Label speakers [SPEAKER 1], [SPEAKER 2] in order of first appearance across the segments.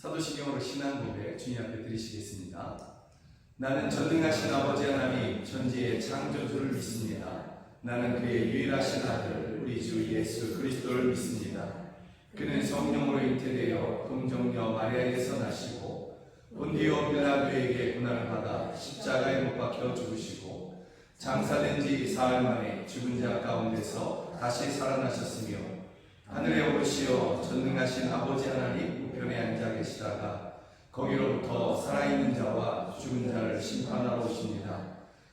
[SPEAKER 1] 사도신경으로 신앙 고백 주님 앞에 드리시겠습니다. 나는 전능하신 아버지 하나님 천지의 창조주를 믿습니다. 나는 그의 유일하신 아들 우리 주 예수 그리스도를 믿습니다. 그는 성령으로 잉태되어 동정녀 마리아에게서 나시고 본디오 빌라도에게 고난을 받아 십자가에 못 박혀 죽으시고 장사된 지 사흘 만에 죽은 자 가운데서 다시 살아나셨으며 하늘에 오르시어 전능하신 아버지 하나님 우편에 앉아 계시다가 거기로부터 살아있는 자와 죽은 자를 심판하러 오십니다.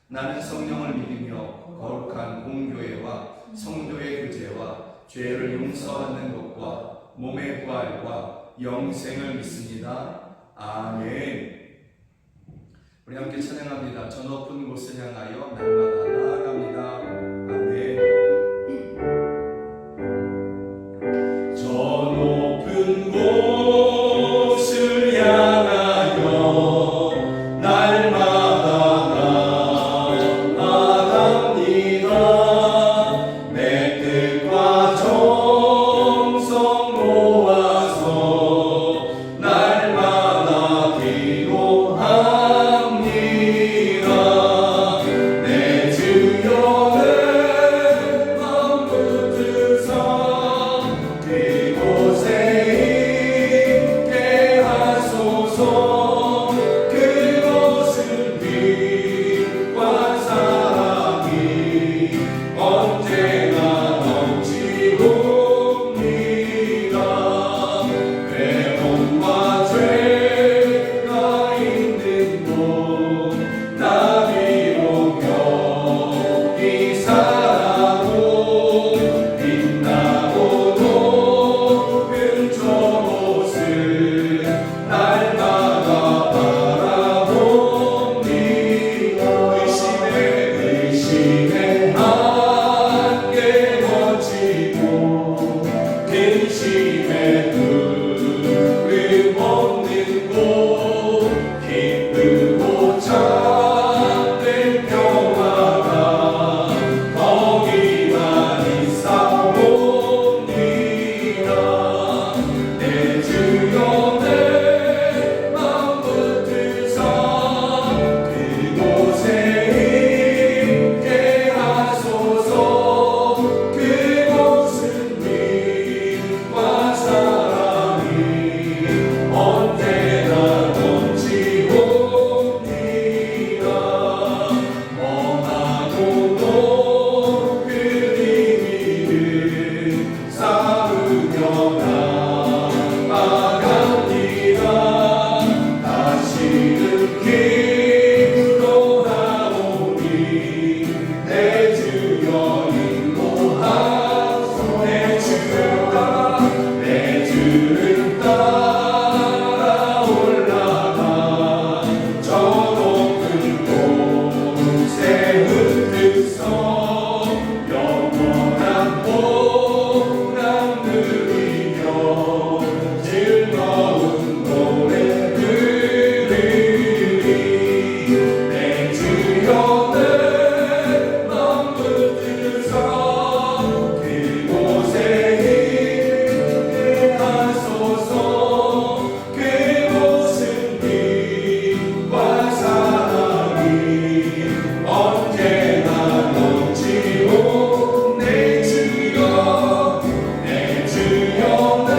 [SPEAKER 1] 나는 성령을 믿으며 거룩한 공교회와 성도의 교제와 죄를 용서받는 것과 몸의 부활과 영생을 믿습니다. 아멘. 우리 함께 찬양합니다. 저 높은 곳을 향하여 날마다 나아갑니다. 아멘. 저 높은 곳을 향하여 날마다 나아갑니다. 내 뜻과 정성 모아서 날마다 기도합니다. 내 주여 내 맘 붙드사 그곳에 있게 하소서. 그곳은 빛과 사랑이 언제나 넘치옵니다. 외로움과 죄가 있는 곳 나비로 겨이 살아도 빛나고 높은 저곳을 날마다 바라봅니다. 의심의 한계 거치고 근심의 두름 없는 곳 기쁘고 참된 평화가 거기만 있사옵니다. 내 주여 내 맘 붙드사 그곳에 있게 하소서. 그곳은 빛과 사랑이 언제나 넘치옵니다. 멍하고 높은 의미를 쌓으며 나아갑니다. 다시는 기도하오니 내 주여 인도하소서. 내 주를 따라 올라가 저 높은 곳에 흩어서 영원한 보람 누리며 즐거운 노래 부르리. 내 주여 내 맘 붙드사 그곳에 있게 하소서. 그곳은 빛과 사랑이 언제나 넘치고 내 주여 내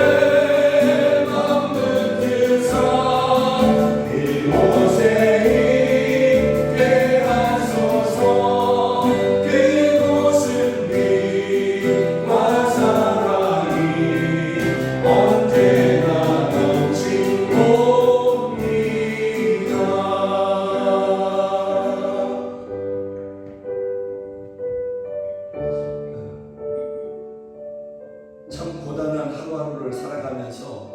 [SPEAKER 1] 맘 붙드사 그곳에 있게 하소서. 그곳은 빛과 사랑이 언제나 넘치옵니다. 참 고단한 하루하루를 살아가면서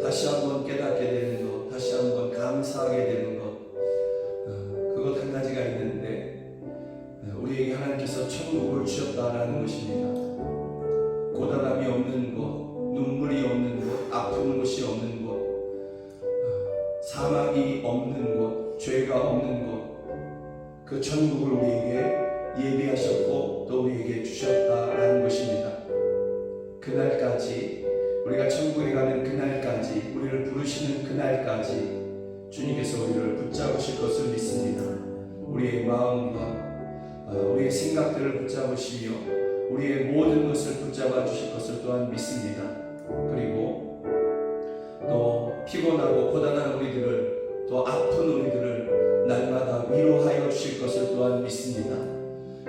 [SPEAKER 1] 다시 한번 깨닫게 되는 것, 다시 한번 감사하게 되는 것, 그것 한 가지가 있는데 우리에게 하나님께서 천국을 주셨다라는 것입니다. 고단함이 없는 곳, 눈물이 없는 곳, 아픈 곳이 없는 곳, 사망이 없는 곳, 죄가 없는 곳, 그 천국을 우리에게 예비하셨고 또 우리에게 주셨다라는 것입니다. 그날까지 우리가 천국에 가는 그날까지, 우리를 부르시는 그날까지 주님께서 우리를 붙잡으실 것을 믿습니다. 우리의 마음과 우리의 생각들을 붙잡으시며 우리의 모든 것을 붙잡아 주실 것을 또한 믿습니다. 그리고 또 피곤하고 고단한 우리들을, 또 아픈 우리들을 날마다 위로하여 주실 것을 또한 믿습니다.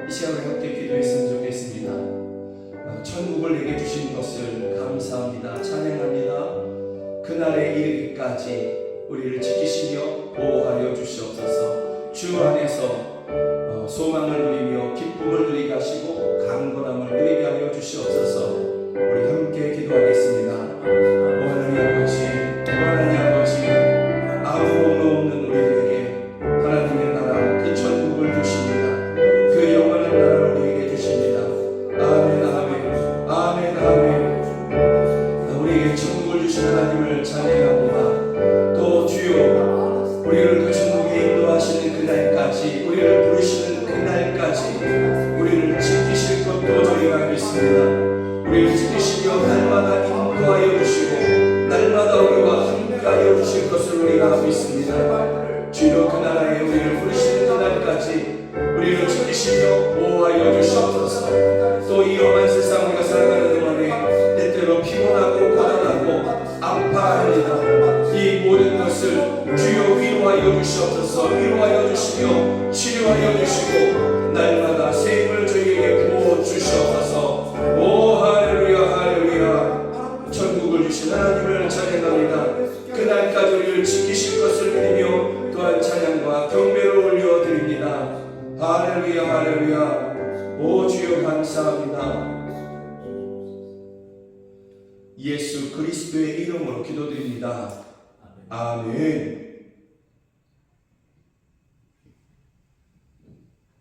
[SPEAKER 1] 이 시간에 함께 기도했으면 좋겠습니다. 천국을 내게 주신 것을 감사합니다. 찬양합니다. 그날에 이르기까지 우리를 지키시며 보호하여 주시옵소서. 주 안에서 소망을 누리며 기쁨을 누리게 하시고 강건함을 누리게 하여 주시옵소서. 우리 함께 기도하겠습니다. 오 하나님 아버지, 오 하나님 아버지, 아무 공로 없는 우리들에게 하나님의 나라 그 천국을 주십니다. 그 영원한 나라를 우리에게 주십니다. 아멘 아멘 아멘 아멘. 우리에게 천국을 주신 하나님을 찬양합니다. 또 주여, 우리를 그 천국에 인도하시는 그날까지, 우리를 부르시는 그날까지 우리를 지키실 것도 저희가 믿습니다. 우리를 지키시며 날마다 인도하여 주시고 날마다 우리와 함께하여 주실 것을 우리가 믿습니다. 주여, 그 나라에 우리를 부르시는 그날까지 우리를 지키시며 보호하여 주시옵소서. 또 이 험한 세상 우리가 살아가는 동안에 때때로 피곤하고 고단하고 아파합니다. 이 모든 것을 주여 위로하여 주시옵소서. 위로하여 주시며 치료하여 주시고 날마다 새 힘을 저희에게 부어 주시옵소서. 오 할렐루야 할렐루야. 천국을 주신 하나님을 찬양합니다. 그날까지 우리를 지키실 것을 믿으며 또한 찬양과 경배를 올려드립니다. 할렐루야 할렐루야. 오 주여 감사합니다. 예수 그리스도의 이름으로 기도드립니다. 아멘.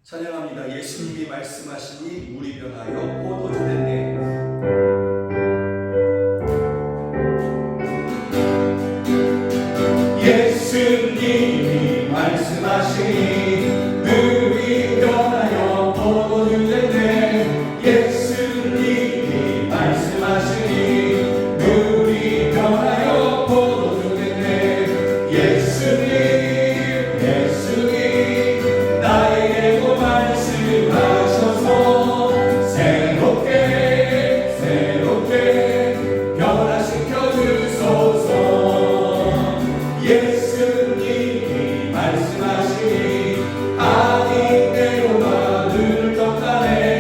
[SPEAKER 1] 찬양합니다. 예수님이 말씀하시니 물이 변하여 포도주 됐네.
[SPEAKER 2] 예수님이 말씀하시니 물이 변하여 포도주 됐네. 예수님이 말씀하시니 물이 변하여 포도주 됐네. 예수님 나에게도 말씀하셔서 새롭게 변화시켜 주소서. 예수님이 말씀하시니 아직대로 나를 떠나네.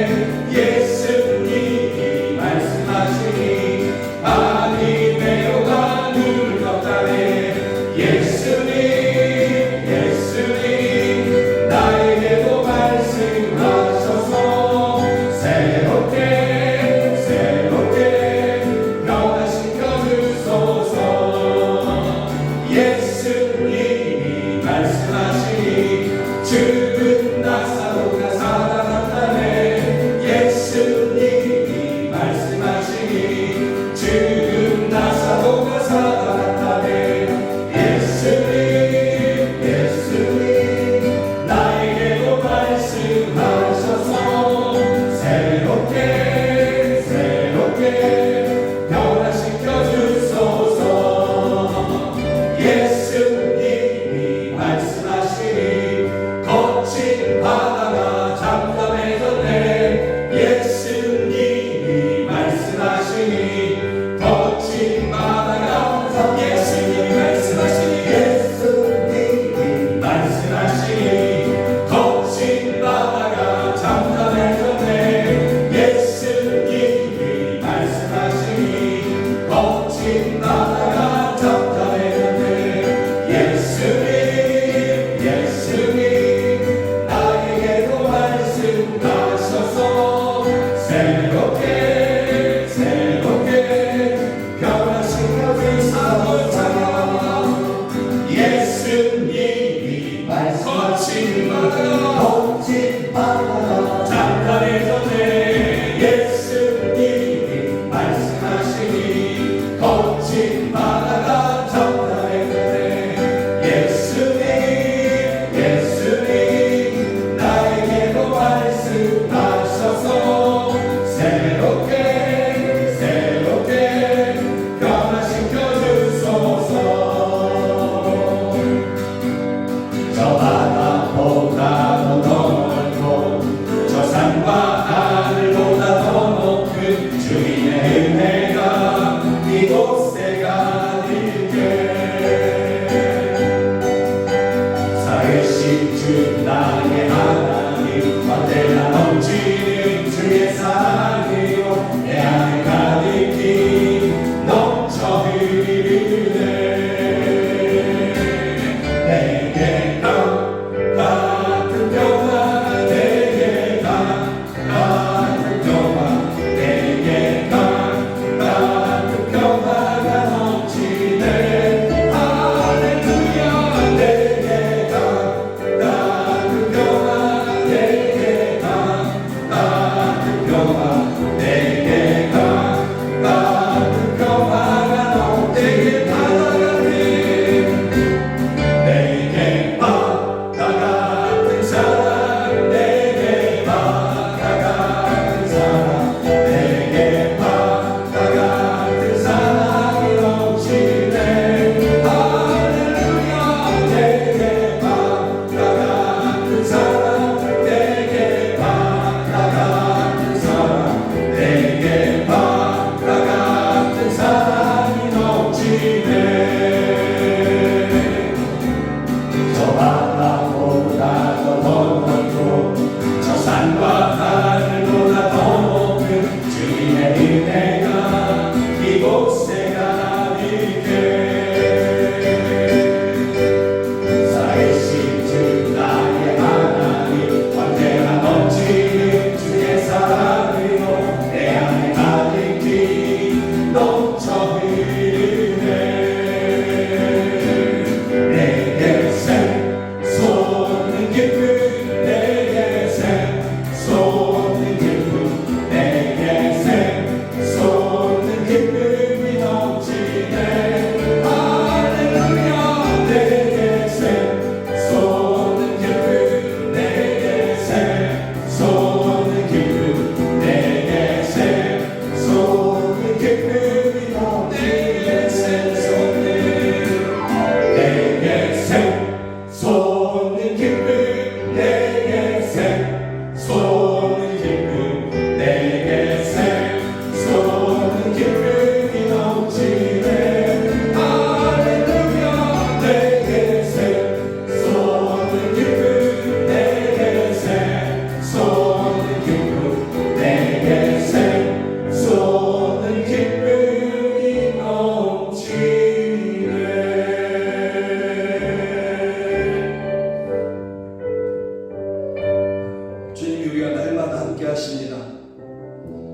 [SPEAKER 1] 함께 하십니다.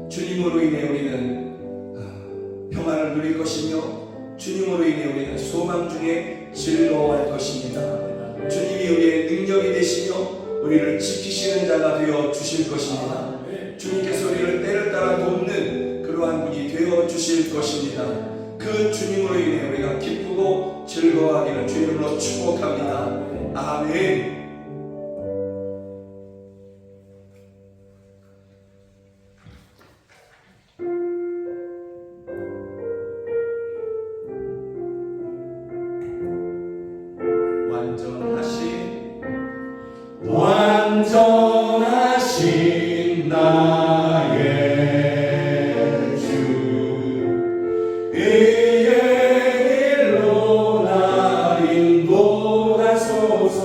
[SPEAKER 1] 주님으로 인해 우리는 평안을 누릴 것이며 주님으로 인해 우리는 소망 중에 즐거워할 것입니다. 주님이 우리의 능력이 되시며 우리를 지키시는 자가 되어 주실 것입니다. 주님께서 우리를 때를 따라 돕는 그러한 분이 되어 주실 것입니다. 그 주님으로 인해 우리가 기쁘고 즐거워하기를 주의 이름으로 축복합니다. 아멘.
[SPEAKER 2] 완전하신 나의 주 의의 길로 날 인도하소서.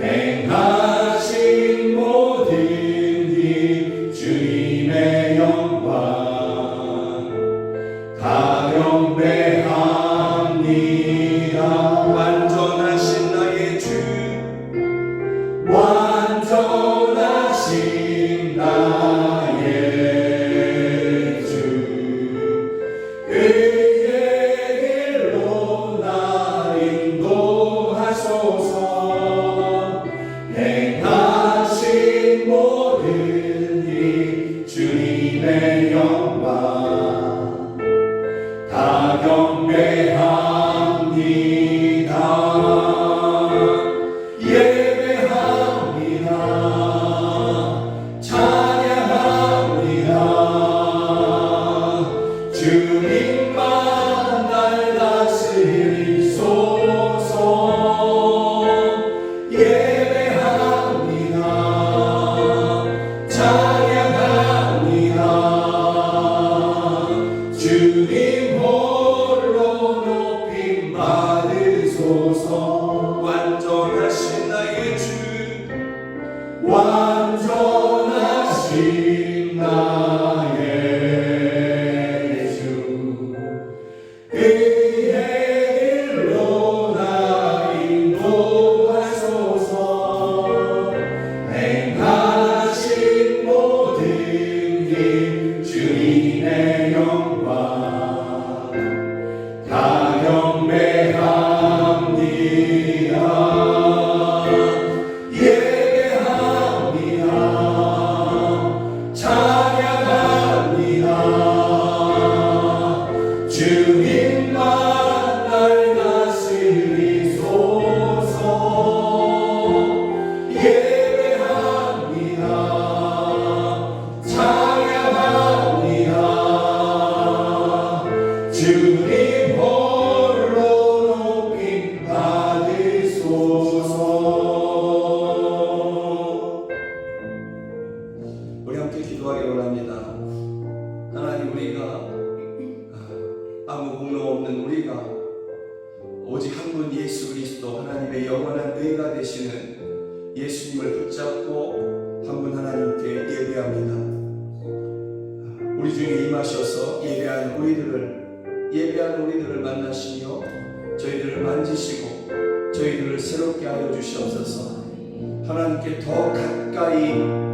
[SPEAKER 2] 행하신 모든 일 주님의 영광 다 경배합니다.
[SPEAKER 1] 완전하신 나의 주
[SPEAKER 2] 완전하신 나의 주 의의 길로 날 인도하소서. 행하신 모든 일 주님의 영광 다 경배합니다. 주님만 날 다스리소서. 예배합니다. 찬양합니다. 주님 홀로 높임 받으소서.
[SPEAKER 1] 완전하신 나의 주
[SPEAKER 2] 완전하신 나의 의의 길로 날 인도하소서. 행하신 모든 일 주님의 영광 다 경배합니다. 예배합니다. 찬양합니다. 주님만 날 다스리소서. 예배합니다. 찬양합니다. 주님 홀로 높임 받으소서.
[SPEAKER 1] 우리 함께 기도하기 원합니다. 하나님, 우리가 아무 공로 없는 우리가 오직 한 분 예수 그리스도 하나님의 영원한 의가 되시는 예수님을 붙잡고 한 분 하나님께 예배합니다. 우리 중에 임하셔서 예배하는 우리들을 만나시며 저희들을 만지시고 저희들을 새롭게 하여 주시옵소서. 하나님께 더 가까이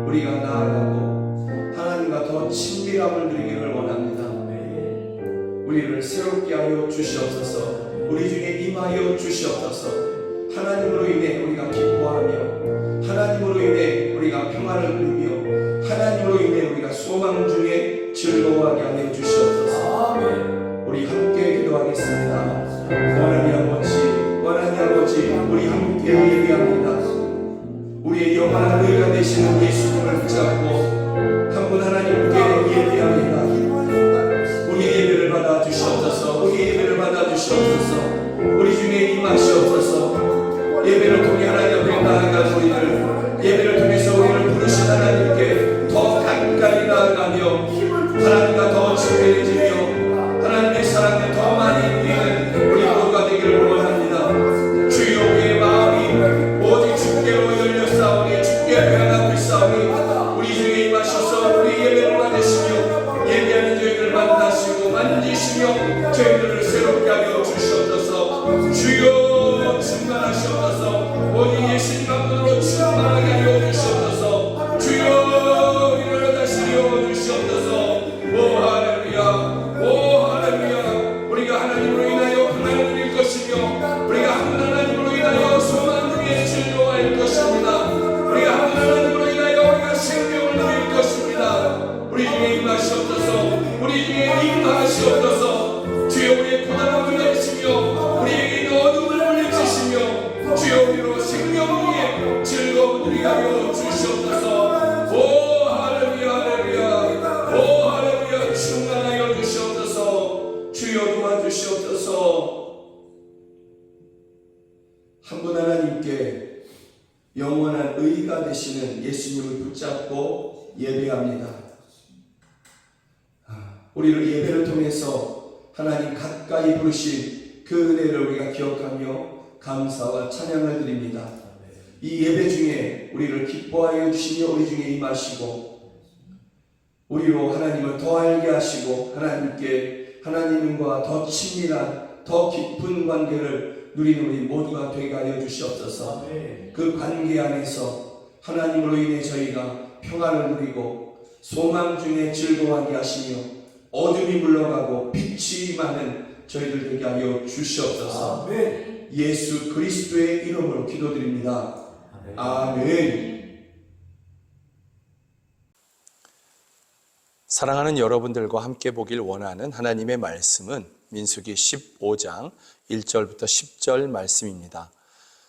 [SPEAKER 1] 우리가 나아가고 하나님과 더 친밀함을 누리기를 원합니다. 우리를 새롭게 하여 주시옵소서. 우리 중에 임하여 주시옵소서. 하나님으로 인해 우리가 기뻐하며 하나님으로 인해 우리가 평안을 누리며 하나님으로 인해 우리가 소망 중에 즐거워하게 하여 주시옵소서. 우리 함께 기도하겠습니다. 하나님 아버지, 우리 함께 예배합니다. 우리의 영원한 의가 되시는 예수님을 붙잡고 한 분 하나님께 예배합니다. 우리 예배를 받아 주시옵소서. 우리 예배를 받아 주시옵소서. 우리 중에 임하시옵소서. 예배를 통해 하나님 앞에 나아간 우리들, 예배를 통해서 우리를 부르신 하나님께 더 가까이 나아가며 하나님과 더 친밀해지며 하나님의 사랑을 더 많이 누리는 우리 모두가 되기를 원합니다. 주여, 우리의 마음이 오직 주께로 열렸사오니 주께 변하고 있사오니 우리 중에 임하셔서 우리 예배를 받으시며 예배하는 저희들을 만나시고 만지시며 저희들을 새롭게 하여 주시옵소서. 주여, 충만하시옵소서. 오직 예수님 한 분으로 충만하게 하여 주시옵소서. 주여,
[SPEAKER 3] 주시옵소서. 주여 우리의 고난함을 내리시며 우리에게 있는 어둠을 물리치시며 주여 우리로 생명의 즐거운 우리가 하여 주시옵소서. 오 할렐루야 할렐루야 오 할렐루야 충만하여 주시옵소서. 주여 도와주시옵소서.
[SPEAKER 1] 한 분 하나님께 영원한 의가 되시는 예수님을 붙잡고 예배합니다. 우리를 예배를 통해서 하나님 가까이 부르신 그 은혜를 우리가 기억하며 감사와 찬양을 드립니다. 이 예배 중에 우리를 기뻐하여 주시며 우리 중에 임하시고 우리로 하나님을 더 알게 하시고 하나님과 더 친밀한 더 깊은 관계를 누리는 우리 모두가 되게 하여 주시옵소서. 그 관계 안에서 하나님으로 인해 저희가 평안을 누리고 소망 중에 즐거워하게 하시며 어둠이 물러가고 빛이 임하는 저희들 되게 하여 주시옵소서. 예수 그리스도의 이름으로 기도드립니다. 아멘.
[SPEAKER 4] 사랑하는 여러분들과 함께 보길 원하는 하나님의 말씀은 민수기 15장 1절부터 10절 말씀입니다.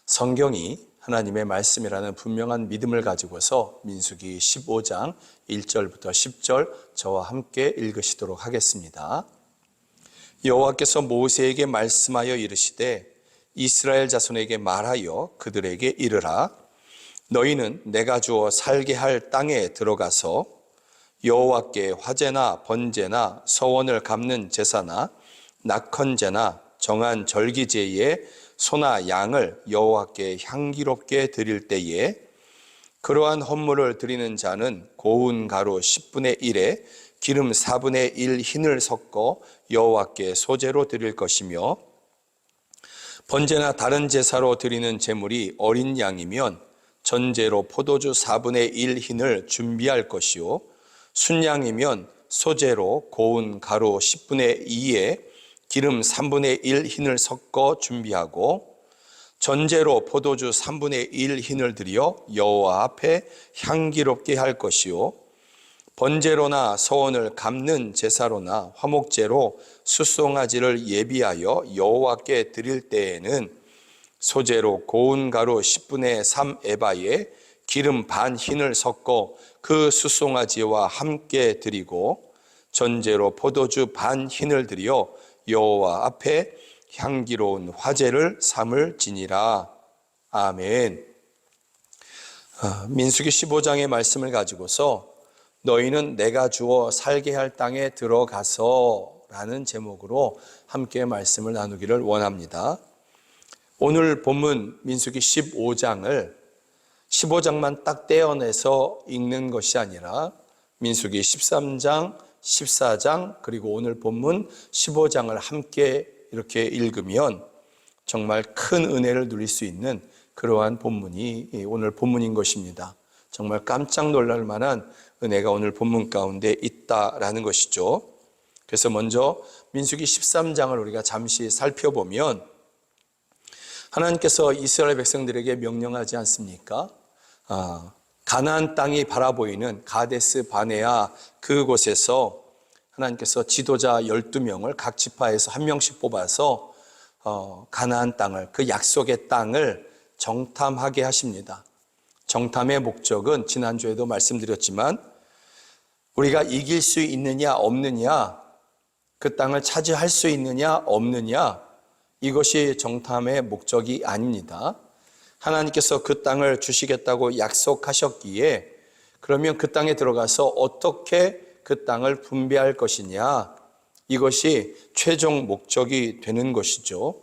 [SPEAKER 4] 성경이 하나님의 말씀이라는 분명한 믿음을 가지고서 민수기 15장 1절부터 10절 저와 함께 읽으시도록 하겠습니다. 여호와께서 모세에게 말씀하여 이르시되 이스라엘 자손에게 말하여 그들에게 이르라. 너희는 내가 주어 살게 할 땅에 들어가서 여호와께 화제나 번제나 서원을 갚는 제사나 낙헌제나 정한 절기제에 소나 양을 여호와께 향기롭게 드릴 때에 그러한 헌물을 드리는 자는 고운 가루 10분의 1에 기름 4분의 1 흰을 섞어 여호와께 소제로 드릴 것이며 번제나 다른 제사로 드리는 제물이 어린 양이면 전제로 포도주 4분의 1 흰을 준비할 것이요 순양이면 소제로 고운 가루 10분의 2에 기름 3분의 1 흰을 섞어 준비하고 전제로 포도주 3분의 1 흰을 들여 여호와 앞에 향기롭게 할 것이요 번제로나 서원을 갚는 제사로나 화목제로 숫송아지를 예비하여 여호와께 드릴 때에는 소제로 고운 가루 10분의 3 에바에 기름 반 흰을 섞어 그 숫송아지와 함께 드리고 전제로 포도주 반 흰을 들여 여호와 앞에 향기로운 화제를 삼을지니라. 아멘. 민수기 15장의 말씀을 가지고서 너희는 내가 주어 살게 할 땅에 들어가서 라는 제목으로 함께 말씀을 나누기를 원합니다. 오늘 본문 민수기 15장만 딱 떼어내서 읽는 것이 아니라 민수기 13장, 14장 그리고 오늘 본문 15장을 함께 이렇게 읽으면 정말 큰 은혜를 누릴 수 있는 그러한 본문이 오늘 본문인 것입니다. 정말 깜짝 놀랄 만한 은혜가 오늘 본문 가운데 있다라는 것이죠. 그래서 먼저 민수기 13장을 우리가 잠시 살펴보면 하나님께서 이스라엘 백성들에게 명령하지 않습니까? 가나안 땅이 바라보이는 가데스 바네아 그곳에서 하나님께서 지도자 12명을 각 지파에서 한 명씩 뽑아서 가나안 땅을, 그 약속의 땅을 정탐하게 하십니다. 정탐의 목적은 지난주에도 말씀드렸지만 우리가 이길 수 있느냐 없느냐, 그 땅을 차지할 수 있느냐 없느냐, 이것이 정탐의 목적이 아닙니다. 하나님께서 그 땅을 주시겠다고 약속하셨기에 그러면 그 땅에 들어가서 어떻게 그 땅을 분배할 것이냐, 이것이 최종 목적이 되는 것이죠.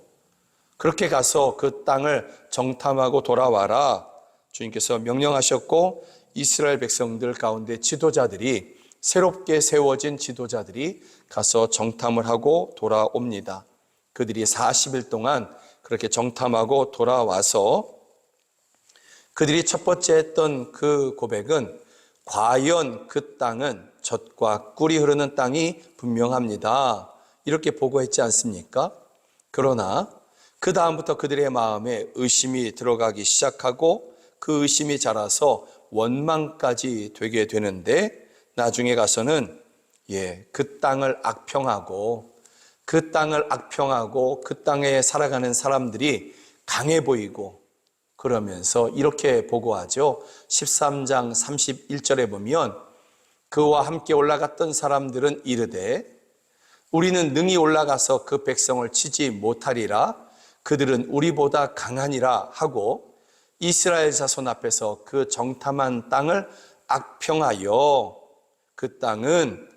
[SPEAKER 4] 그렇게 가서 그 땅을 정탐하고 돌아와라 주님께서 명령하셨고, 이스라엘 백성들 가운데 지도자들이, 새롭게 세워진 지도자들이 가서 정탐을 하고 돌아옵니다. 그들이 40일 동안 그렇게 정탐하고 돌아와서 그들이 첫 번째 했던 그 고백은 과연 그 땅은 젖과 꿀이 흐르는 땅이 분명합니다, 이렇게 보고했지 않습니까? 그러나 그 다음부터 그들의 마음에 의심이 들어가기 시작하고 그 의심이 자라서 원망까지 되게 되는데, 나중에 가서는 그 땅을 악평하고 그 땅에 살아가는 사람들이 강해 보이고 그러면서 이렇게 보고하죠. 13장 31절에 보면 그와 함께 올라갔던 사람들은 이르되 우리는 능히 올라가서 그 백성을 치지 못하리라. 그들은 우리보다 강하니라 하고 이스라엘 자손 앞에서 그 정탐한 땅을 악평하여 그 땅은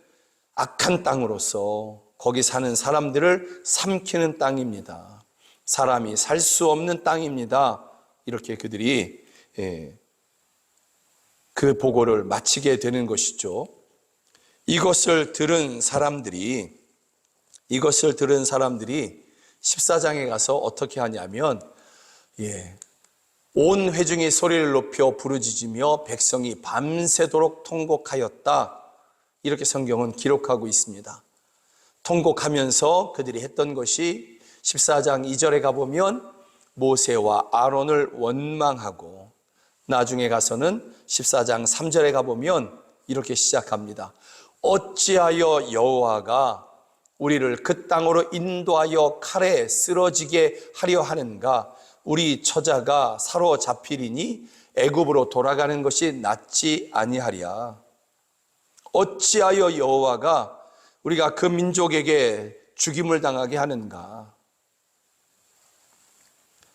[SPEAKER 4] 악한 땅으로서 거기 사는 사람들을 삼키는 땅입니다. 사람이 살 수 없는 땅입니다. 이렇게 그들이 그 보고를 마치게 되는 것이죠. 이것을 들은 사람들이 14장에 가서 어떻게 하냐면 온 회중이 소리를 높여 부르짖으며 백성이 밤새도록 통곡하였다. 이렇게 성경은 기록하고 있습니다. 통곡하면서 그들이 했던 것이 14장 2절에 가보면 모세와 아론을 원망하고 나중에 가서는 14장 3절에 가보면 이렇게 시작합니다. 어찌하여 여호와가 우리를 그 땅으로 인도하여 칼에 쓰러지게 하려 하는가? 우리 처자가 사로잡히리니 애굽으로 돌아가는 것이 낫지 아니하랴. 어찌하여 여호와가 우리가 그 민족에게 죽임을 당하게 하는가?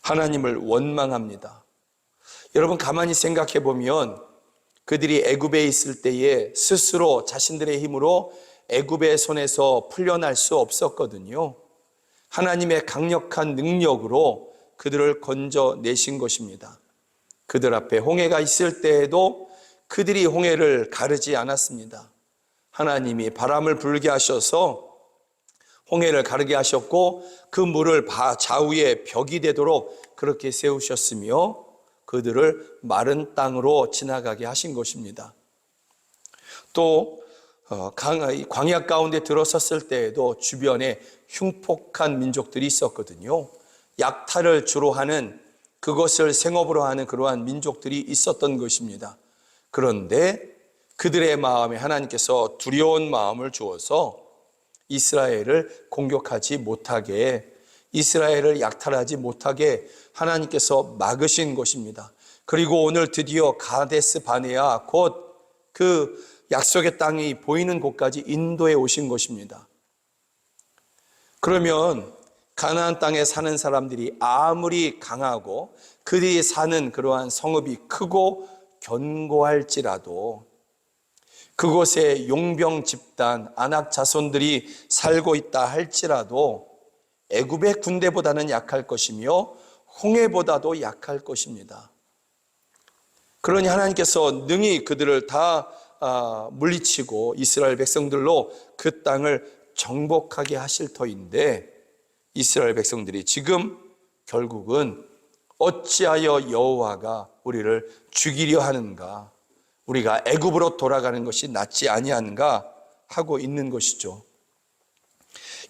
[SPEAKER 4] 하나님을 원망합니다. 여러분 가만히 생각해 보면 그들이 애굽에 있을 때에 스스로 자신들의 힘으로 애굽의 손에서 풀려날 수 없었거든요. 하나님의 강력한 능력으로 그들을 건져내신 것입니다. 그들 앞에 홍해가 있을 때에도 그들이 홍해를 가르지 않았습니다. 하나님이 바람을 불게 하셔서 홍해를 가르게 하셨고 그 물을 좌우에 벽이 되도록 그렇게 세우셨으며 그들을 마른 땅으로 지나가게 하신 것입니다. 또 광야 가운데 들어섰을 때에도 주변에 흉폭한 민족들이 있었거든요. 약탈을 주로 하는, 그것을 생업으로 하는 그러한 민족들이 있었던 것입니다. 그런데 그들의 마음에 하나님께서 두려운 마음을 주어서 이스라엘을 공격하지 못하게, 이스라엘을 약탈하지 못하게 하나님께서 막으신 것입니다. 그리고 오늘 드디어 가데스 바네아, 곧 그 약속의 땅이 보이는 곳까지 인도해 오신 것입니다. 그러면 가나안 땅에 사는 사람들이 아무리 강하고 그들이 사는 그러한 성읍이 크고 견고할지라도 그곳에 용병 집단, 아낙 자손들이 살고 있다 할지라도 애굽의 군대보다는 약할 것이며 홍해보다도 약할 것입니다. 그러니 하나님께서 능히 그들을 다 물리치고 이스라엘 백성들로 그 땅을 정복하게 하실 터인데 이스라엘 백성들이 지금 결국은 어찌하여 여호와가 우리를 죽이려 하는가, 우리가 애굽으로 돌아가는 것이 낫지 아니한가 하고 있는 것이죠.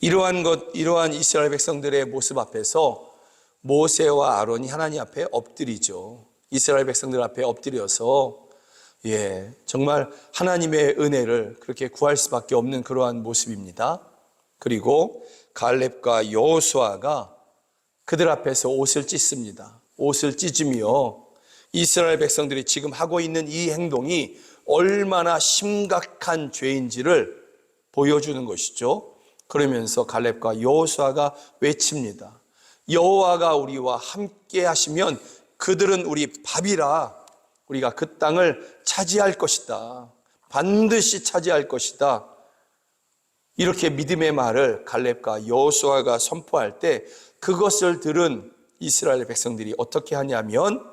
[SPEAKER 4] 이러한 이스라엘 백성들의 모습 앞에서 모세와 아론이 하나님 앞에 엎드리죠. 이스라엘 백성들 앞에 엎드려서 정말 하나님의 은혜를 그렇게 구할 수밖에 없는 그러한 모습입니다. 그리고 갈렙과 여호수아가 그들 앞에서 옷을 찢습니다. 옷을 찢으며 이스라엘 백성들이 지금 하고 있는 이 행동이 얼마나 심각한 죄인지를 보여주는 것이죠. 그러면서 갈렙과 여호수아가 외칩니다. 여호와가 우리와 함께 하시면 그들은 우리 밥이라, 우리가 그 땅을 차지할 것이다. 반드시 차지할 것이다. 이렇게 믿음의 말을 갈렙과 여호수아가 선포할 때 그것을 들은 이스라엘 백성들이 어떻게 하냐면,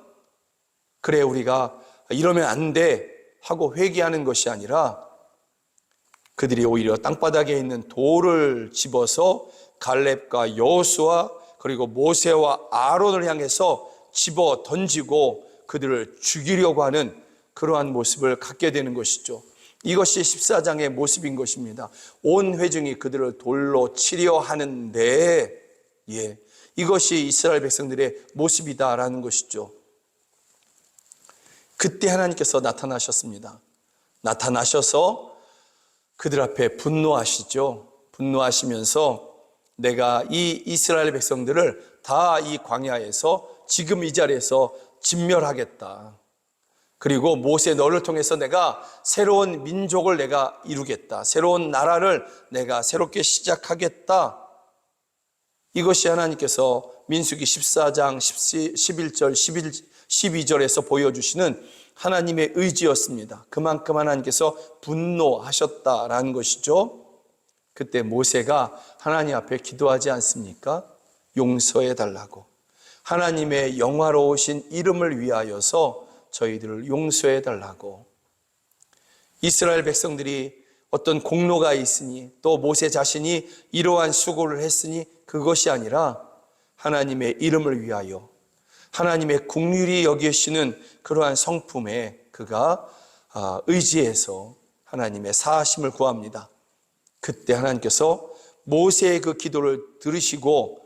[SPEAKER 4] 그래 우리가 이러면 안 돼 하고 회개하는 것이 아니라 그들이 오히려 땅바닥에 있는 돌을 집어서 갈렙과 여호수아 그리고 모세와 아론을 향해서 집어 던지고 그들을 죽이려고 하는 그러한 모습을 갖게 되는 것이죠. 이것이 14장의 모습인 것입니다. 온 회중이 그들을 돌로 치려 하는데 이것이 이스라엘 백성들의 모습이다라는 것이죠. 그때 하나님께서 나타나셨습니다. 나타나셔서 그들 앞에 분노하시죠. 분노하시면서 내가 이 이스라엘 백성들을 다 이 광야에서 지금 이 자리에서 진멸하겠다. 그리고 모세 너를 통해서 내가 새로운 민족을 내가 이루겠다. 새로운 나라를 내가 새롭게 시작하겠다. 이것이 하나님께서 민수기 14장 11절 12절에서 보여주시는 하나님의 의지였습니다. 그만큼 하나님께서 분노하셨다라는 것이죠. 그때 모세가 하나님 앞에 기도하지 않습니까? 용서해 달라고. 하나님의 영화로우신 이름을 위하여서 저희들을 용서해 달라고. 이스라엘 백성들이 어떤 공로가 있으니 또 모세 자신이 이러한 수고를 했으니 그것이 아니라 하나님의 이름을 위하여 하나님의 긍휼히 여기시는 그러한 성품에 그가 의지해서 하나님의 사하심을 구합니다. 그때 하나님께서 모세의 그 기도를 들으시고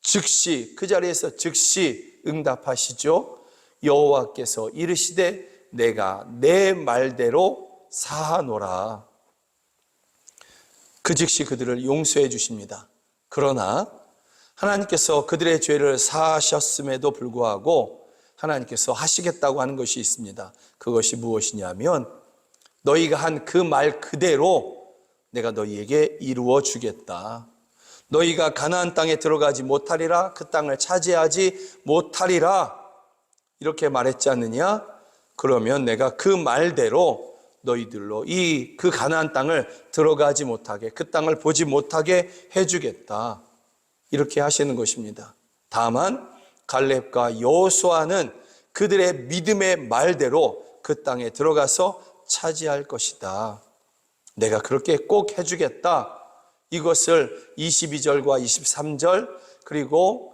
[SPEAKER 4] 즉시 그 자리에서 즉시 응답하시죠. 여호와께서 이르시되 내가 내 말대로 사하노라. 그 즉시 그들을 용서해 주십니다. 그러나 하나님께서 그들의 죄를 사하셨음에도 불구하고 하나님께서 하시겠다고 하는 것이 있습니다. 그것이 무엇이냐면 너희가 한 그 말 그대로 내가 너희에게 이루어 주겠다. 너희가 가나안 땅에 들어가지 못하리라. 그 땅을 차지하지 못하리라. 이렇게 말했지 않느냐? 그러면 내가 그 말대로 너희들로 그 가나안 땅을 들어가지 못하게, 그 땅을 보지 못하게 해주겠다. 이렇게 하시는 것입니다. 다만 갈렙과 여호수아는 그들의 믿음의 말대로 그 땅에 들어가서 차지할 것이다. 내가 그렇게 꼭 해주겠다. 이것을 22절과 23절 그리고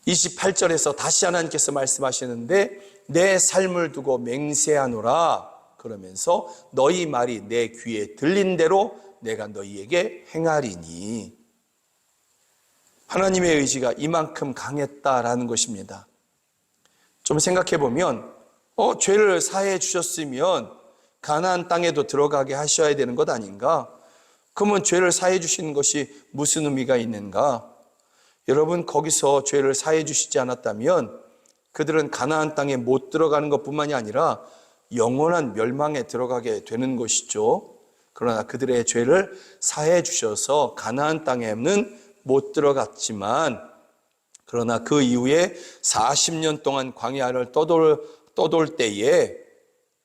[SPEAKER 4] 28절에서 다시 하나님께서 말씀하시는데 내 삶을 두고 맹세하노라. 그러면서 너희 말이 내 귀에 들린 대로 내가 너희에게 행하리니. 하나님의 의지가 이만큼 강했다라는 것입니다. 좀 생각해 보면 죄를 사해 주셨으면 가나안 땅에도 들어가게 하셔야 되는 것 아닌가? 그러면 죄를 사해 주시는 것이 무슨 의미가 있는가? 여러분, 거기서 죄를 사해 주시지 않았다면 그들은 가나안 땅에 못 들어가는 것뿐만이 아니라 영원한 멸망에 들어가게 되는 것이죠. 그러나 그들의 죄를 사해 주셔서 가나안 땅에는 못 들어갔지만 그러나 그 이후에 40년 동안 광야를 떠돌 때에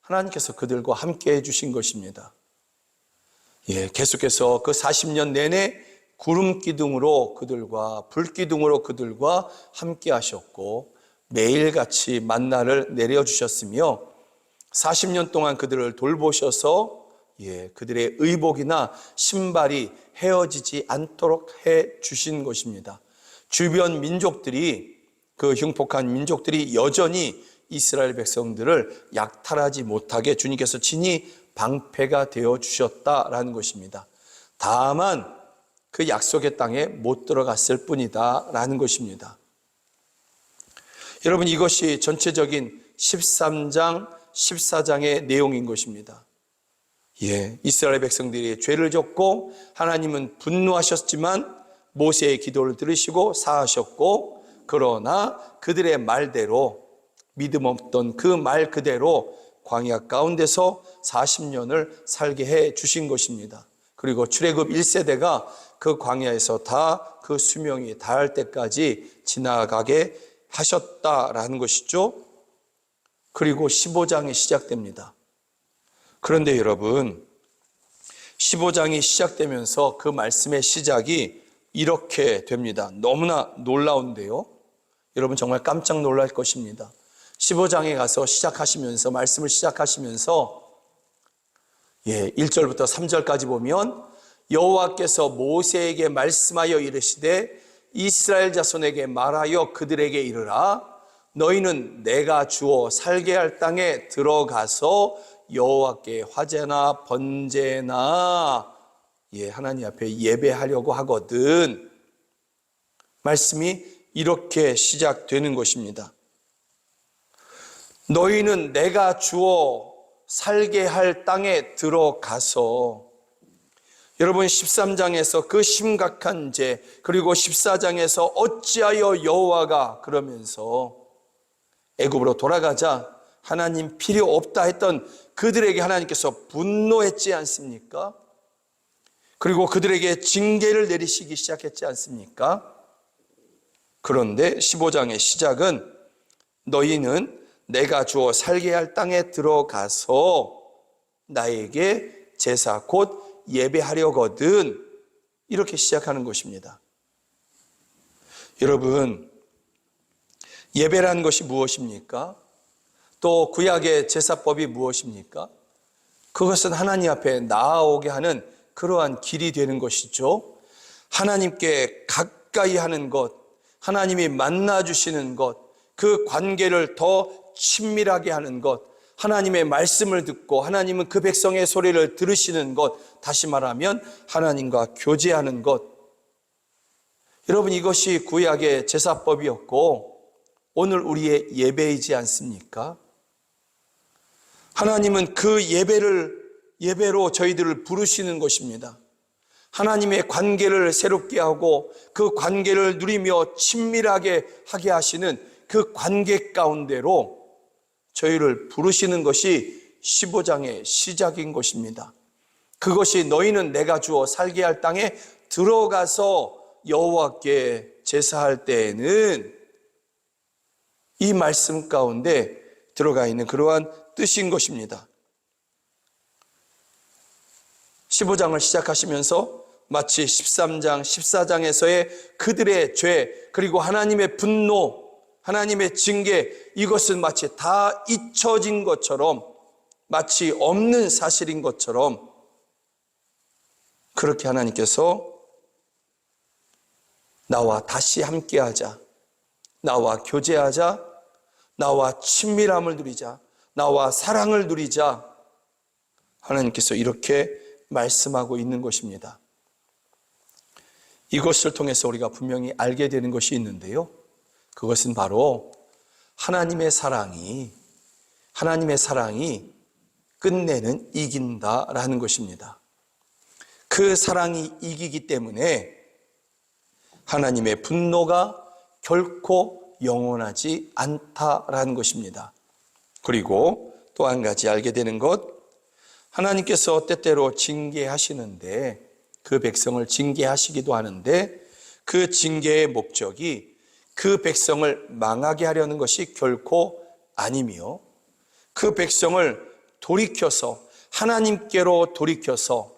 [SPEAKER 4] 하나님께서 그들과 함께 해주신 것입니다. 계속해서 그 40년 내내 구름 기둥으로 그들과 불 기둥으로 그들과 함께 하셨고 매일같이 만나를 내려주셨으며 40년 동안 그들을 돌보셔서 그들의 의복이나 신발이 헤어지지 않도록 해 주신 것입니다. 주변 민족들이 그 흉폭한 민족들이 여전히 이스라엘 백성들을 약탈하지 못하게 주님께서 친히 방패가 되어 주셨다라는 것입니다. 다만 그 약속의 땅에 못 들어갔을 뿐이다라는 것입니다. 여러분, 이것이 전체적인 13장, 14장의 내용인 것입니다. 이스라엘 백성들이 죄를 졌고 하나님은 분노하셨지만 모세의 기도를 들으시고 사하셨고 그러나 그들의 말대로 믿음 없던 그 말 그대로 광야 가운데서 40년을 살게 해 주신 것입니다. 그리고 출애굽 1세대가 그 광야에서 다 그 수명이 다할 때까지 지나가게 하셨다라는 것이죠. 그리고 15장이 시작됩니다. 그런데 여러분, 15장이 시작되면서 그 말씀의 시작이 이렇게 됩니다. 너무나 놀라운데요. 여러분 정말 깜짝 놀랄 것입니다. 15장에 가서 시작하시면서 말씀을 시작하시면서 1절부터 3절까지 보면 여호와께서 모세에게 말씀하여 이르시되 이스라엘 자손에게 말하여 그들에게 이르라 너희는 내가 주어 살게 할 땅에 들어가서 여호와께 화제나 번제나 하나님 앞에 예배하려고 하거든. 말씀이 이렇게 시작되는 것입니다. 너희는 내가 주어 살게 할 땅에 들어가서, 여러분 13장에서 그 심각한 죄, 그리고 14장에서 어찌하여 여호와가 그러면서 애굽으로 돌아가자 하나님 필요 없다 했던 그들에게 하나님께서 분노했지 않습니까? 그리고 그들에게 징계를 내리시기 시작했지 않습니까? 그런데 15장의 시작은 너희는 내가 주어 살게 할 땅에 들어가서 나에게 제사 곧 예배하려거든, 이렇게 시작하는 것입니다. 여러분, 예배라는 것이 무엇입니까? 또 구약의 제사법이 무엇입니까? 그것은 하나님 앞에 나아오게 하는 그러한 길이 되는 것이죠. 하나님께 가까이 하는 것, 하나님이 만나주시는 것, 그 관계를 더 친밀하게 하는 것, 하나님의 말씀을 듣고 하나님은 그 백성의 소리를 들으시는 것, 다시 말하면 하나님과 교제하는 것. 여러분, 이것이 구약의 제사법이었고 오늘 우리의 예배이지 않습니까? 하나님은 그 예배로 저희들을 부르시는 것입니다. 하나님의 관계를 새롭게 하고 그 관계를 누리며 친밀하게 하게 하시는 그 관계 가운데로 저희를 부르시는 것이 15장의 시작인 것입니다. 그것이 너희는 내가 주어 살게 할 땅에 들어가서 여호와께 제사할 때에는, 이 말씀 가운데 들어가 있는 그러한 뜻인 것입니다. 15장을 시작하시면서 마치 13장, 14장에서의 그들의 죄, 그리고 하나님의 분노, 하나님의 징계, 이것은 마치 다 잊혀진 것처럼, 마치 없는 사실인 것처럼 그렇게 하나님께서 나와 다시 함께하자, 나와 교제하자, 나와 친밀함을 누리자, 나와 사랑을 누리자, 하나님께서 이렇게 말씀하고 있는 것입니다. 이것을 통해서 우리가 분명히 알게 되는 것이 있는데요, 그것은 바로 하나님의 사랑이 끝내는 이긴다라는 것입니다. 그 사랑이 이기기 때문에 하나님의 분노가 결코 영원하지 않다라는 것입니다. 그리고 또 한 가지 알게 되는 것, 하나님께서 때때로 징계하시는데, 그 백성을 징계하시기도 하는데 그 징계의 목적이 그 백성을 망하게 하려는 것이 결코 아니며, 그 백성을 돌이켜서 하나님께로 돌이켜서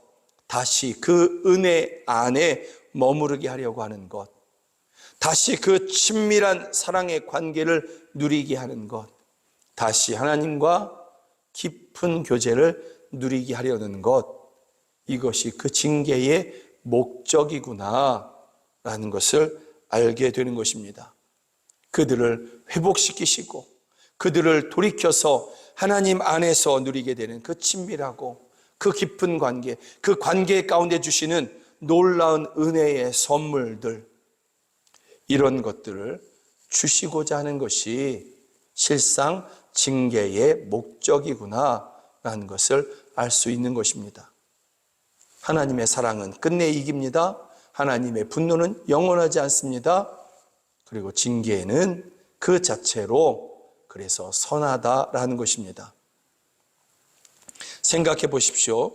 [SPEAKER 4] 다시 그 은혜 안에 머무르게 하려고 하는 것, 다시 그 친밀한 사랑의 관계를 누리게 하는 것, 다시 하나님과 깊은 교제를 누리게 하려는 것, 이것이 그 징계의 목적이구나 라는 것을 알게 되는 것입니다. 그들을 회복시키시고 그들을 돌이켜서 하나님 안에서 누리게 되는 그 친밀하고 그 깊은 관계, 그 관계 가운데 주시는 놀라운 은혜의 선물들, 이런 것들을 주시고자 하는 것이 실상 징계의 목적이구나 라는 것을 알 수 있는 것입니다. 하나님의 사랑은 끝내 이깁니다. 하나님의 분노는 영원하지 않습니다. 그리고 징계는 그 자체로 그래서 선하다라는 것입니다. 생각해 보십시오.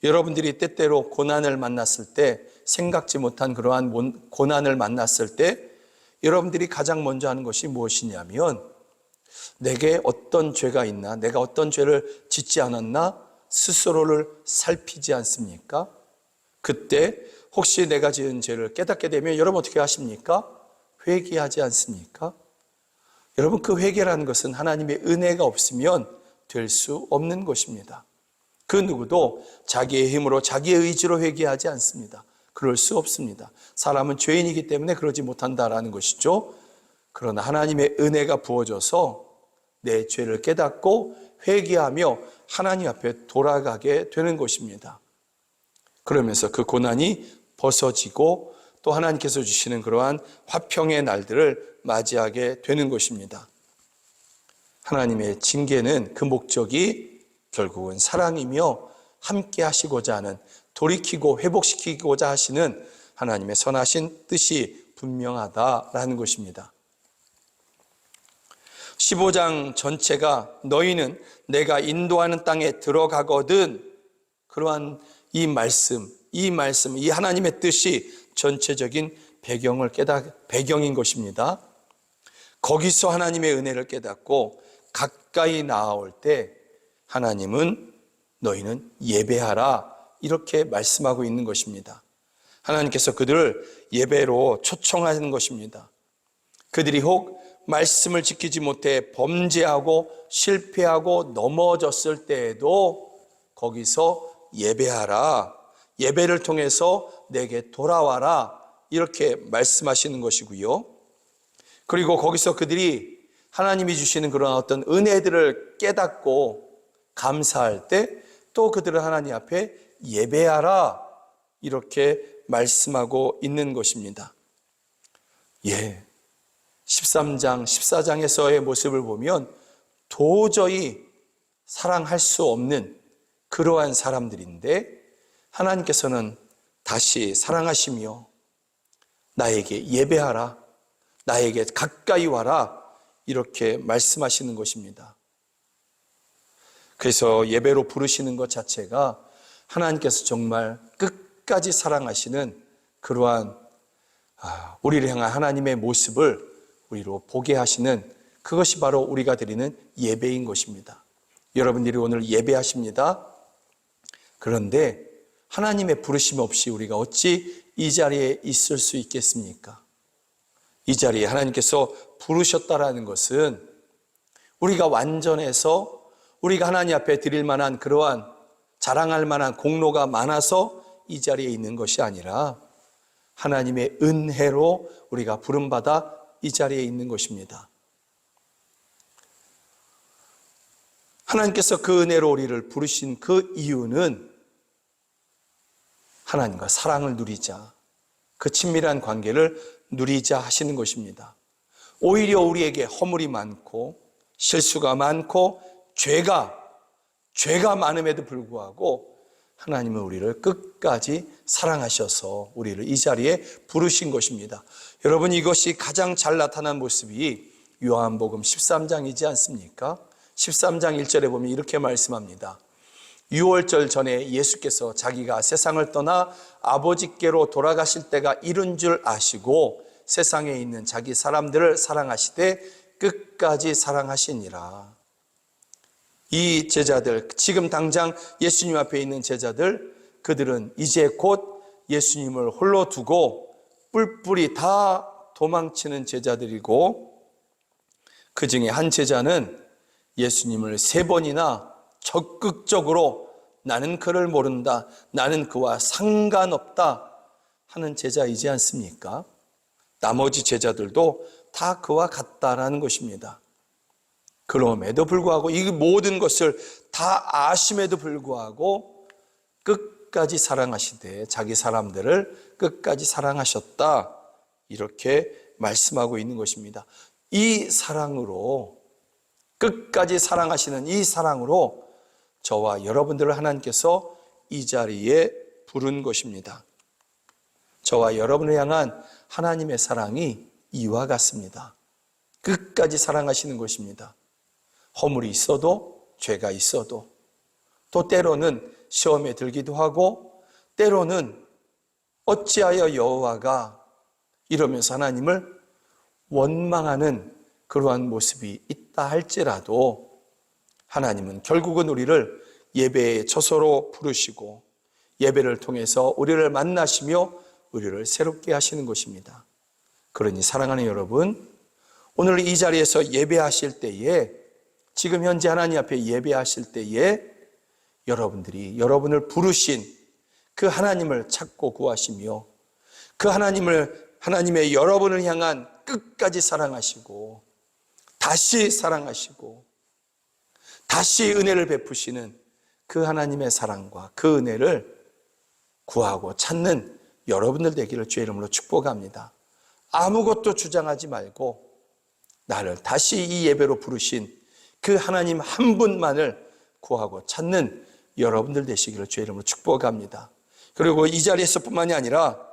[SPEAKER 4] 여러분들이 때때로 고난을 만났을 때, 생각지 못한 그러한 고난을 만났을 때 여러분들이 가장 먼저 하는 것이 무엇이냐면, 내게 어떤 죄가 있나, 내가 어떤 죄를 짓지 않았나 스스로를 살피지 않습니까? 그때 혹시 내가 지은 죄를 깨닫게 되면 여러분 어떻게 하십니까? 회개하지 않습니까? 여러분, 그 회개라는 것은 하나님의 은혜가 없으면 될 수 없는 것입니다. 그 누구도 자기의 힘으로 자기의 의지로 회개하지 않습니다. 그럴 수 없습니다. 사람은 죄인이기 때문에 그러지 못한다라는 것이죠. 그러나 하나님의 은혜가 부어져서 내 죄를 깨닫고 회개하며 하나님 앞에 돌아가게 되는 것입니다. 그러면서 그 고난이 벗어지고 또 하나님께서 주시는 그러한 화평의 날들을 맞이하게 되는 것입니다. 하나님의 징계는 그 목적이 결국은 사랑이며 함께 하시고자 하는, 돌이키고 회복시키고자 하시는 하나님의 선하신 뜻이 분명하다라는 것입니다. 15장 전체가 너희는 내가 인도하는 땅에 들어가거든, 그러한 이 말씀, 이 하나님의 뜻이 전체적인 배경인 것입니다. 거기서 하나님의 은혜를 깨닫고 가까이 나아올 때 하나님은 너희는 예배하라, 이렇게 말씀하고 있는 것입니다. 하나님께서 그들을 예배로 초청하는 것입니다. 그들이 혹 말씀을 지키지 못해 범죄하고 실패하고 넘어졌을 때에도 거기서 예배하라, 예배를 통해서 내게 돌아와라, 이렇게 말씀하시는 것이고요. 그리고 거기서 그들이 하나님이 주시는 그런 어떤 은혜들을 깨닫고 감사할 때 또 그들을 하나님 앞에 예배하라, 이렇게 말씀하고 있는 것입니다. 13장, 14장에서의 모습을 보면 도저히 사랑할 수 없는 그러한 사람들인데 하나님께서는 다시 사랑하시며 나에게 예배하라, 나에게 가까이 와라, 이렇게 말씀하시는 것입니다. 그래서 예배로 부르시는 것 자체가 하나님께서 정말 끝까지 사랑하시는 그러한 우리를 향한 하나님의 모습을 우리로 보게 하시는, 그것이 바로 우리가 드리는 예배인 것입니다. 여러분들이 오늘 예배하십니다. 그런데 하나님의 부르심 없이 우리가 어찌 이 자리에 있을 수 있겠습니까? 이 자리에 하나님께서 부르셨다라는 것은 우리가 완전해서 우리가 하나님 앞에 드릴 만한 그러한 자랑할 만한 공로가 많아서 이 자리에 있는 것이 아니라 하나님의 은혜로 우리가 부름받아 이 자리에 있는 것입니다. 하나님께서 그 은혜로 우리를 부르신 그 이유는 하나님과 사랑을 누리자, 그 친밀한 관계를 누리자 하시는 것입니다. 오히려 우리에게 허물이 많고 실수가 많고 죄가 많음에도 불구하고 하나님은 우리를 끝까지 사랑하셔서 우리를 이 자리에 부르신 것입니다. 여러분, 이것이 가장 잘 나타난 모습이 요한복음 13장이지 않습니까? 13장 1절에 보면 이렇게 말씀합니다. 유월절 전에 예수께서 자기가 세상을 떠나 아버지께로 돌아가실 때가 이른 줄 아시고 세상에 있는 자기 사람들을 사랑하시되 끝까지 사랑하시니라. 이 제자들, 지금 당장 예수님 앞에 있는 제자들, 그들은 이제 곧 예수님을 홀로 두고 뿔뿔이 다 도망치는 제자들이고, 그 중에 한 제자는 예수님을 3번이나 적극적으로 나는 그를 모른다, 나는 그와 상관없다 하는 제자이지 않습니까? 나머지 제자들도 다 그와 같다라는 것입니다. 그럼에도 불구하고 이 모든 것을 다 아심에도 불구하고 끝까지 사랑하시되 자기 사람들을 끝까지 사랑하셨다, 이렇게 말씀하고 있는 것입니다. 이 사랑으로, 끝까지 사랑하시는 이 사랑으로 저와 여러분들을 하나님께서 이 자리에 부른 것입니다. 저와 여러분을 향한 하나님의 사랑이 이와 같습니다. 끝까지 사랑하시는 것입니다. 허물이 있어도, 죄가 있어도, 또 때로는 시험에 들기도 하고, 때로는 어찌하여 여호와가, 이러면서 하나님을 원망하는 그러한 모습이 있다 할지라도 하나님은 결국은 우리를 예배의 처소로 부르시고 예배를 통해서 우리를 만나시며 우리를 새롭게 하시는 것입니다. 그러니 사랑하는 여러분, 오늘 이 자리에서 예배하실 때에, 지금 현재 하나님 앞에 예배하실 때에 여러분들이 여러분을 부르신 그 하나님을 찾고 구하시며 그 하나님의 여러분을 향한 끝까지 사랑하시고 다시 사랑하시고 다시 은혜를 베푸시는 그 하나님의 사랑과 그 은혜를 구하고 찾는 여러분들 되기를 주의 이름으로 축복합니다. 아무것도 주장하지 말고 나를 다시 이 예배로 부르신 그 하나님 한 분만을 구하고 찾는 여러분들 되시기를 주의 이름으로 축복합니다. 그리고 이 자리에서뿐만이 아니라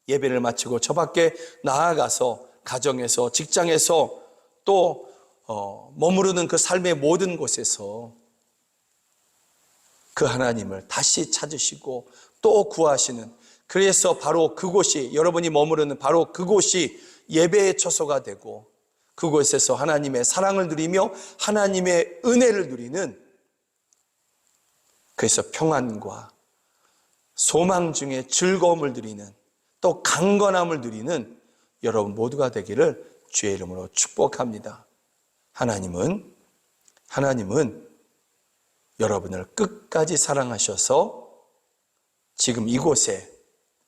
[SPEAKER 4] 예배를 마치고 저 밖에 나아가서 가정에서, 직장에서 또 머무르는 그 삶의 모든 곳에서 그 하나님을 다시 찾으시고 또 구하시는, 그래서 바로 그곳이, 여러분이 머무르는 바로 그곳이 예배의 처소가 되고 그곳에서 하나님의 사랑을 누리며 하나님의 은혜를 누리는, 그래서 평안과 소망 중에 즐거움을 누리는, 또 강건함을 누리는 여러분 모두가 되기를 주의 이름으로 축복합니다. 하나님은 여러분을 끝까지 사랑하셔서 지금 이곳에,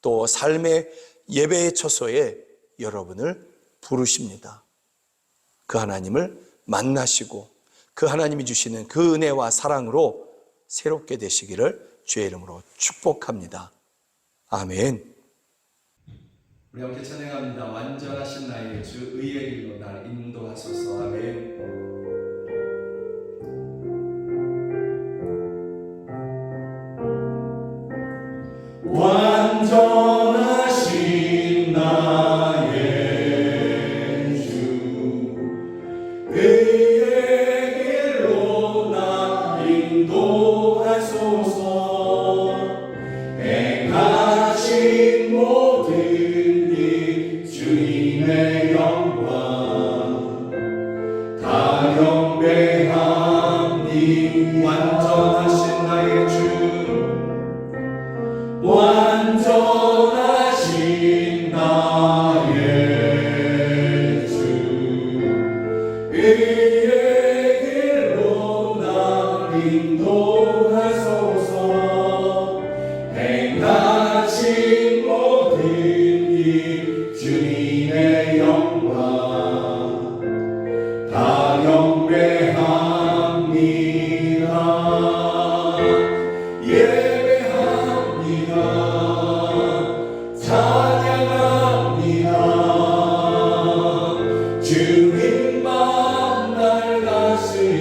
[SPEAKER 4] 또 삶의 예배의 처소에 여러분을 부르십니다. 그 하나님을 만나시고 그 하나님이 주시는 그 은혜와 사랑으로 새롭게 되시기를 주의 이름으로 축복합니다. 아멘.
[SPEAKER 1] 우리 함께 찬양합니다. 완전하신 나의 주 의의 길로 날 인도하소서. 아멘.
[SPEAKER 2] 완전하신 나의 주 의의 길로 나 인도하소서. 행하신 모든 일 주님의 영광 다 경배합니다.
[SPEAKER 1] 완전하신 나의 주,
[SPEAKER 2] 완전하신 나의 주 의의 길로 나 인도하소서. 행하신 모든 일 주님의 영광 다 경배합니다. 예배합니다. 찬양합니다. 주님만 날 다스리소서.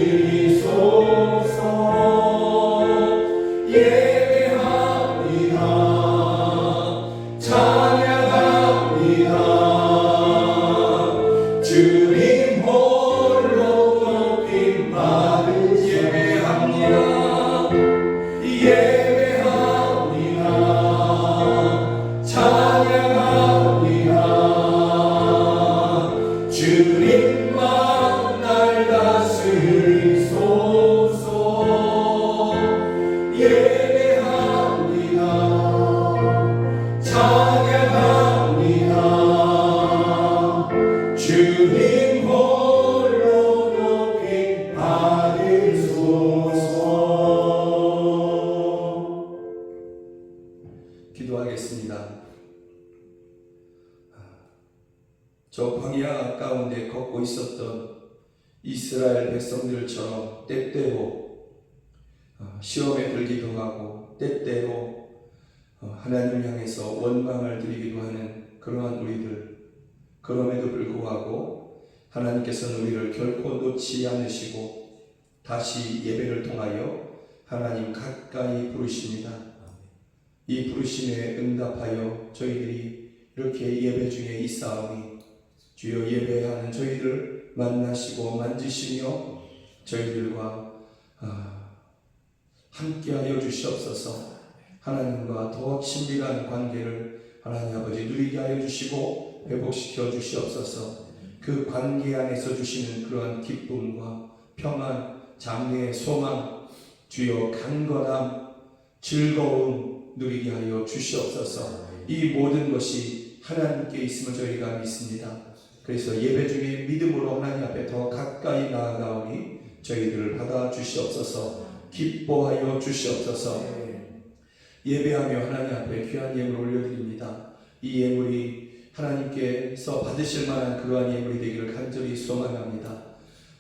[SPEAKER 2] 예배합니다. 찬양합니다. 주님 홀로 높임 받으소서. 예배합니다. 찬양합니다. 주님만 날 다스리소서. 예배합니다. 찬양합니다. 주님 홀로 높임 받으소서.
[SPEAKER 1] 기도하겠습니다. 저 광야 가운데 걷고 있었던 이스라엘 백성들처럼 때때로 시험에 들기도 하고 때때로 하나님을 향해서 원망을 드리기도 하는 그러한 우리들, 그럼에도 불구하고 하나님께서는 우리를 결코 놓지 않으시고 다시 예배를 통하여 하나님 가까이 부르십니다. 이 부르심에 응답하여 저희들이 이렇게 예배 중에 있사오니 주여 예배하는 저희들 만나시고 만지시며 저희들과 함께하여 주시옵소서. 하나님과 더 친밀한 관계를 하나님 아버지 누리게 하여 주시고 회복시켜 주시옵소서. 그 관계 안에서 주시는 그러한 기쁨과 평안, 장래의 소망, 주여 강건함, 즐거움 누리게 하여 주시옵소서. 이 모든 것이 하나님께 있음을 저희가 믿습니다. 그래서 예배 중에 믿음으로 하나님 앞에 더 가까이 나아가오니 저희들을 받아 주시옵소서. 기뻐하여 주시옵소서. 예배하며 하나님 앞에 귀한 예물을 올려드립니다. 이 예물이 하나님께서 받으실 만한 그러한 예물이 되기를 간절히 소망합니다.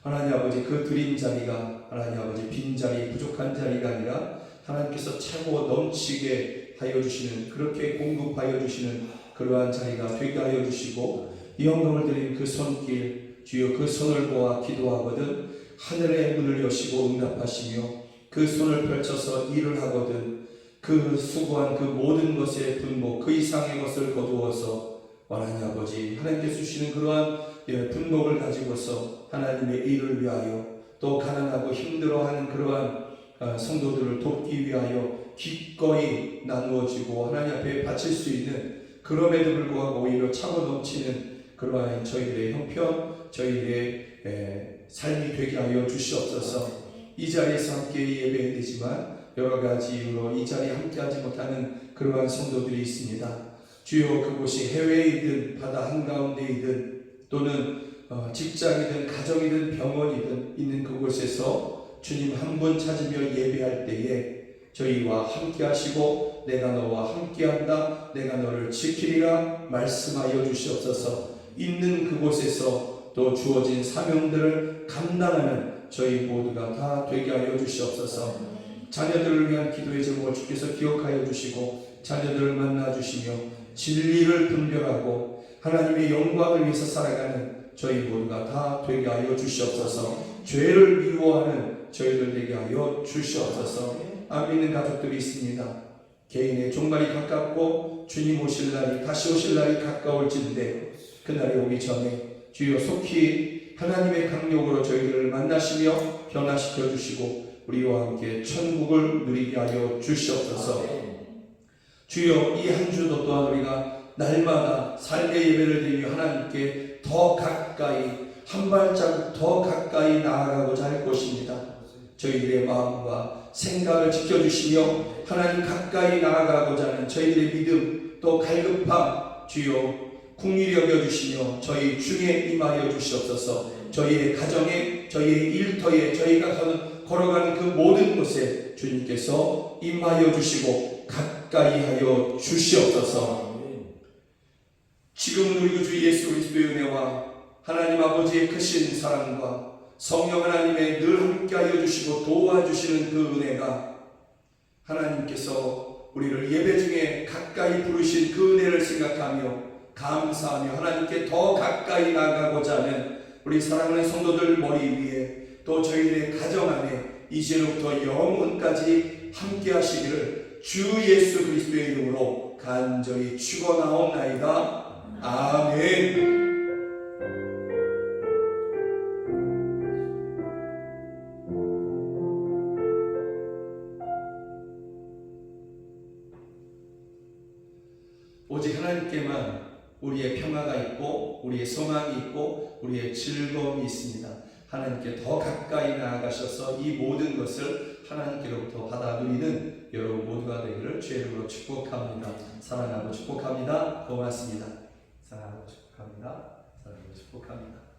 [SPEAKER 1] 하나님 아버지, 그 드린 자리가 하나님 아버지 빈 자리, 부족한 자리가 아니라 하나님께서 차고 넘치게 하여 주시는, 그렇게 공급하여 주시는 그러한 자리가 되게 하여 주시고, 이 영광을 드린 그 손길, 주여 그 손을 보아 기도하거든 하늘의 문을 여시고 응답하시며 그 손을 펼쳐서 일을 하거든 그 수고한 그 모든 것의 분모 그 이상의 것을 거두어서 하나님 아버지 하나님께서 주시는 그러한 분목을 가지고서 하나님의 일을 위하여 또 가난하고 힘들어하는 그러한 성도들을 돕기 위하여 기꺼이 나누어지고 하나님 앞에 바칠 수 있는 그럼에도 불구하고 오히려 차고 넘치는 그러한 저희들의 형편 저희들의 삶이 되게 하여 주시옵소서. 이 자리에서 함께 예배해야 되지만 여러 가지 이유로 이 자리에 함께하지 못하는 그러한 성도들이 있습니다. 주여 그곳이 해외이든 바다 한가운데이든 또는 직장이든 가정이든 병원이든 있는 그곳에서 주님 한 분 찾으며 예배할 때에 저희와 함께 하시고 내가 너와 함께한다 내가 너를 지키리라 말씀하여 주시옵소서. 있는 그곳에서 또 주어진 사명들을 감당하는 저희 모두가 다 되게 하여 주시옵소서. 자녀들을 위한 기도의 제목을 주께서 기억하여 주시고 자녀들을 만나 주시며 진리를 분별하고 하나님의 영광을 위해서 살아가는 저희 모두가 다 되게 하여 주시옵소서. 죄를 미워하는 저희들 되게 하여 주시옵소서. 안 믿는 가족들이 있습니다. 개인의 종말이 가깝고 주님 오실 날이 다시 오실 날이 가까울진데 그날이 오기 전에 주여 속히 하나님의 강력으로 저희들을 만나시며 변화시켜 주시고 우리와 함께 천국을 누리게 하여 주시옵소서. 주여 이 한 주도 또한 우리가 날마다 삶의 예배를 드리며 하나님께 더 가까이 한 발자국 더 가까이 나아가고자 할 것입니다. 저희들의 마음과 생각을 지켜주시며 하나님 가까이 나아가고자 하는 저희들의 믿음 또 갈급함 주여 긍휼히 여겨주시며 저희 중에 임하여 주시옵소서. 저희의 가정에 저희의 일터에 저희가 걸어가는 그 모든 곳에 주님께서 임하여 주시고 가까이 하여 주시옵소서. 지금은 우리 주 예수 그리스도의 은혜와 하나님 아버지의 크신 사랑과 성령 하나님의 늘 함께하여 주시고 도와주시는 그 은혜가 하나님께서 우리를 예배 중에 가까이 부르신 그 은혜를 생각하며 감사하며 하나님께 더 가까이 나가고자 하는 우리 사랑하는 성도들 머리 위에 또 저희들의 가정 안에 이제로부터 영원까지 함께 하시기를 주 예수 그리스도의 이름으로 간절히 축원하옵나이다. 아멘. 오직 하나님께만 우리의 평화가 있고 우리의 소망이 있고 우리의 즐거움이 있습니다. 하나님께 더 가까이 나아가셔서 이 모든 것을 하나님께로부터 받아 누리는 여러분 모두가 되기를 주의 이름으로 축복합니다. 사랑하고 축복합니다. 고맙습니다. 사랑하고 축복합니다. 사랑하고 축복합니다.